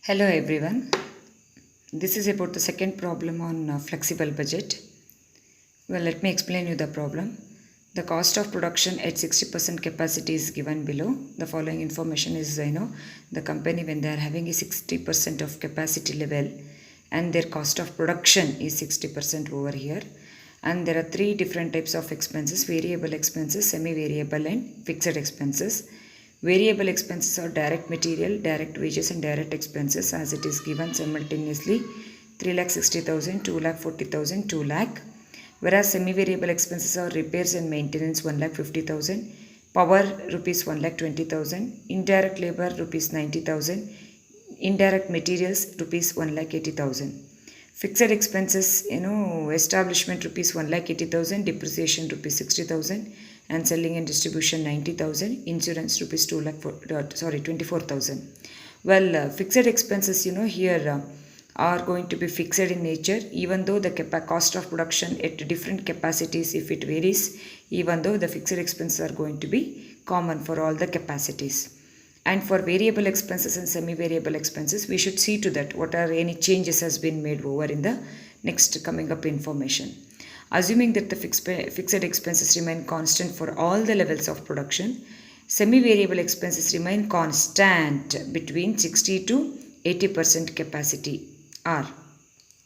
Hello everyone. This is about the second problem on flexible budget. Well, let me explain you the problem. The cost of production at 60% capacity is given below. The following information is, the company when they are having a 60% of capacity level and their cost of production is 60% over here. And there are three different types of expenses: variable expenses, semi-variable and fixed expenses. Variable expenses are direct material, direct wages and direct expenses as it is given simultaneously 3,60,000, 2,40,000, 2 lakh. Whereas semi-variable expenses are repairs and maintenance 1,50,000, power rupees 1,20,000, indirect labor rupees 90,000, indirect materials rupees 1,80,000. Fixed expenses, establishment rupees 1,80,000, depreciation rupees 60,000, and selling and distribution 90,000, insurance rupees 24,000. Well, fixed expenses, here are going to be fixed in nature, even though the cost of production at different capacities, if it varies, even though the fixed expenses are going to be common for all the capacities. And for variable expenses and semi-variable expenses, we should see to that what are any changes has been made over in the next coming up information. Assuming that the fixed expenses remain constant for all the levels of production, semi-variable expenses remain constant between 60 to 80% capacity are.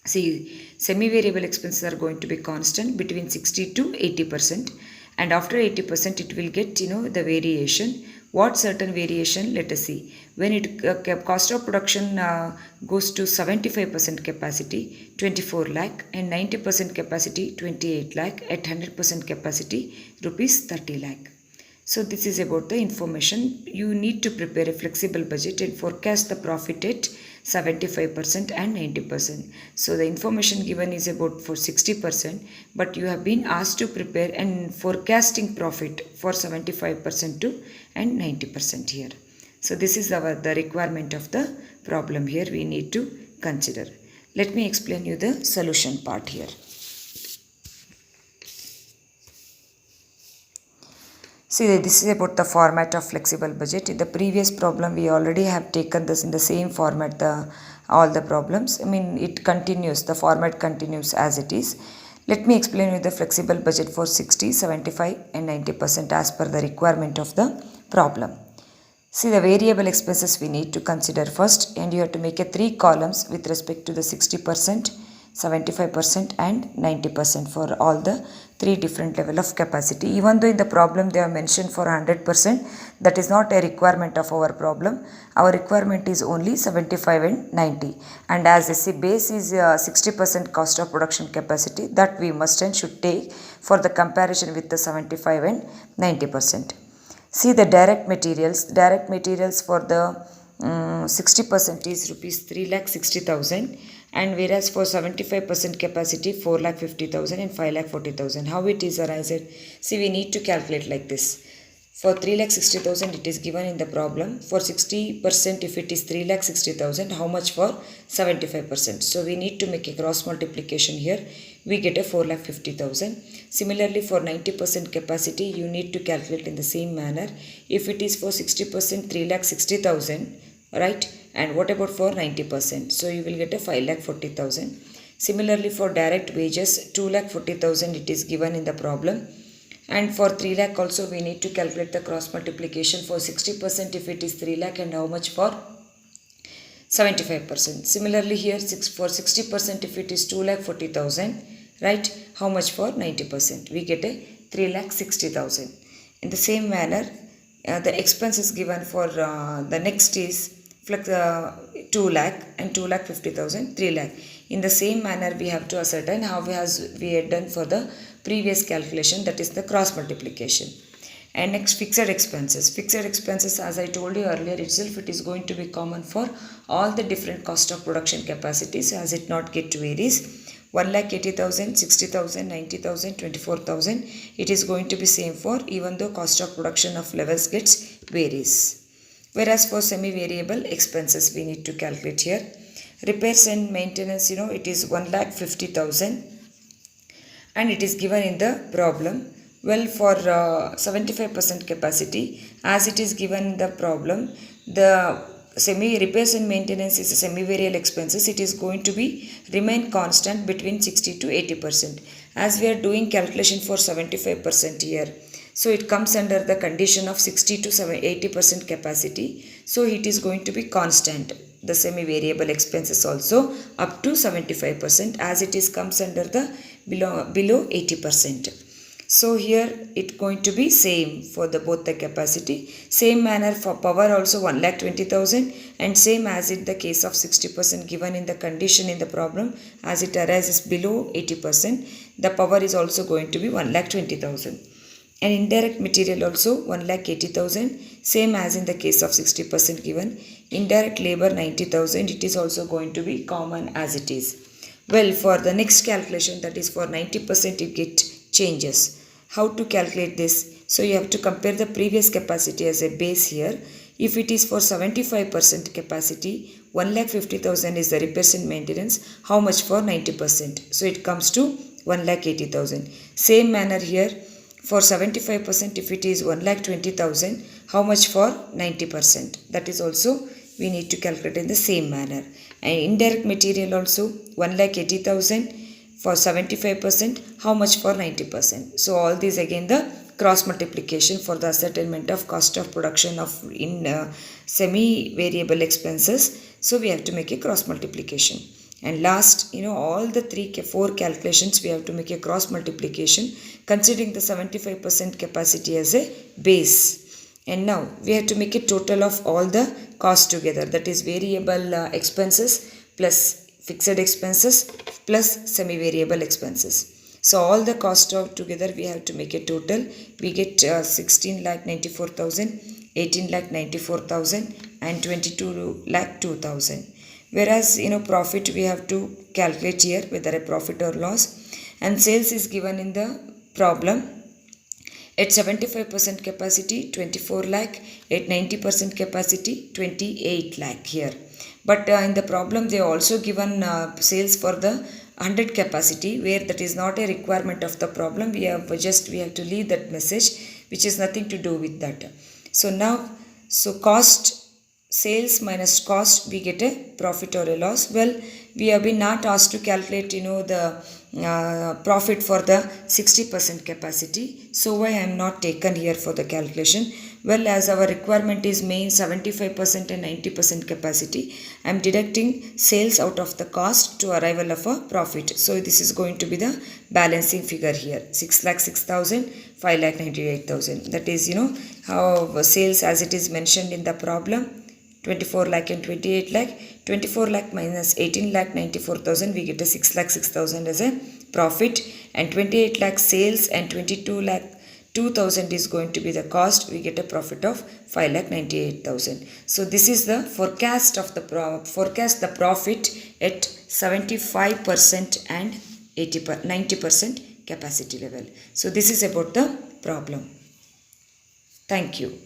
See, semi-variable expenses are going to be constant between 60 to 80%, and after 80% it will get, the variation. What certain variation? Let us see. When it cost of production goes to 75% capacity, 24 lakh, and 90% capacity, 28 lakh, at 100% capacity, rupees 30 lakh. So this is about the information. You need to prepare a flexible budget and forecast the profit at 75% and 90%. So the information given is about for 60%, but you have been asked to prepare and forecasting profit for 75% to and 90% here. So this is the requirement of the problem here we need to consider. Let me explain you the solution part here. See, this is about the format of flexible budget. In the previous problem, we already have taken this in the same format, all the problems. It continues, the format continues as it is. Let me explain you the flexible budget for 60, 75 and 90% as per the requirement of the problem. See, the variable expenses we need to consider first, and you have to make a 3 columns with respect to the 60%, 75% and 90% for all the 3 different level of capacity. Even though in the problem they are mentioned for 100%, that is not a requirement of our problem. Our requirement is only 75 and 90. And as the base is 60% cost of production capacity, that we must and should take for the comparison with the 75 and 90%. See the direct materials. Direct materials for the 60% is rupees 3,60,000, and whereas for 75% capacity 4,50,000 and 5,40,000. How it is arised? See, we need to calculate like this. For 3,60,000 it is given in the problem. For 60% if it is 3,60,000, how much for 75%? So we need to make a cross multiplication here. We get a 4,50,000. Similarly for 90% capacity you need to calculate in the same manner. If it is for 60%, 3,60,000, right? And what about for 90%? So you will get a 5,40,000. Similarly for direct wages, 2,40,000 it is given in the problem. And for 3 lakh also we need to calculate the cross multiplication. For 60% if it is 3 lakh, and how much for 75%. Similarly here for 60% if it is 2,40,000, right? How much for 90%? We get a 3,60,000. In the same manner, the expenses given for the next is 2 lakh and 2,50,000, 3 lakh. In the same manner we have to ascertain how we had done for the previous calculation, that is the cross multiplication. And next, fixed expenses. Fixed expenses, as I told you earlier itself, it is going to be common for all the different cost of production capacities as it not get varies. 1,80,000, 60,000, 90,000, 24,000. It is going to be same for even though cost of production of levels gets varies. Whereas for semi-variable expenses we need to calculate here. Repairs and maintenance, it is 1,50,000 and it is given in the problem. Well, for 75% capacity, as it is given in the problem, the semi repairs and maintenance is a semi-variable expenses. It is going to be remain constant between 60 to 80%. As we are doing calculation for 75% here, so it comes under the condition of 60 to 80% capacity. So it is going to be constant. The semi-variable expenses also up to 75%, as it is comes under the below 80%. So here it going to be same for the both the capacity. Same manner for power also 1,20,000, and same as in the case of 60% given in the condition in the problem, as it arises below 80%, the power is also going to be 1,20,000. And indirect material also 1,80,000, same as in the case of 60% given. Indirect labor 90,000, it is also going to be common as it is. Well, for the next calculation, that is for 90%, it get changes. How to calculate this? So you have to compare the previous capacity as a base here. If it is for 75% capacity, 1,50,000 is the repairs and maintenance. How much for 90%? So it comes to 1,80,000. Same manner here. For 75%, if it is 1,20,000, how much for 90%? That is also we need to calculate in the same manner. And indirect material also 1,80,000 for 75%, how much for 90%? So all these again the cross multiplication for the ascertainment of cost of production of in semi-variable expenses. So we have to make a cross multiplication. And last, all the four calculations we have to make a cross multiplication considering the 75% capacity as a base. And now we have to make a total of all the costs together, that is variable expenses plus fixed expenses plus semi-variable expenses. So all the cost of together we have to make a total. We get 16,94,000, 18,94,000 and 22,02,000. Whereas profit we have to calculate here whether a profit or loss, and sales is given in the problem at 75% capacity 24 lakh, at 90% capacity 28 lakh here. But in the problem they also given sales for the 100 capacity, where that is not a requirement of the problem. We have to leave that message, which is nothing to do with that. So now, cost, sales minus cost, we get a profit or a loss. Well, we have been not asked to calculate the profit for the 60% capacity. So why I am not taken here for the calculation? Well, as our requirement is main 75% and 90% capacity, I am deducting sales out of the cost to arrival of a profit. So this is going to be the balancing figure here, 6,06,000, 5,98,000. That is how sales as it is mentioned in the problem, 24 lakh and 28 lakh. 24 lakh minus 18 lakh 94,000, we get a 6,06,000 as a profit, and 28 lakh sales and 22 lakh 2,000 is going to be the cost. We get a profit of 5,98,000. So this is the forecast of the profit at 75% and 90% capacity level. So this is about the problem. Thank you.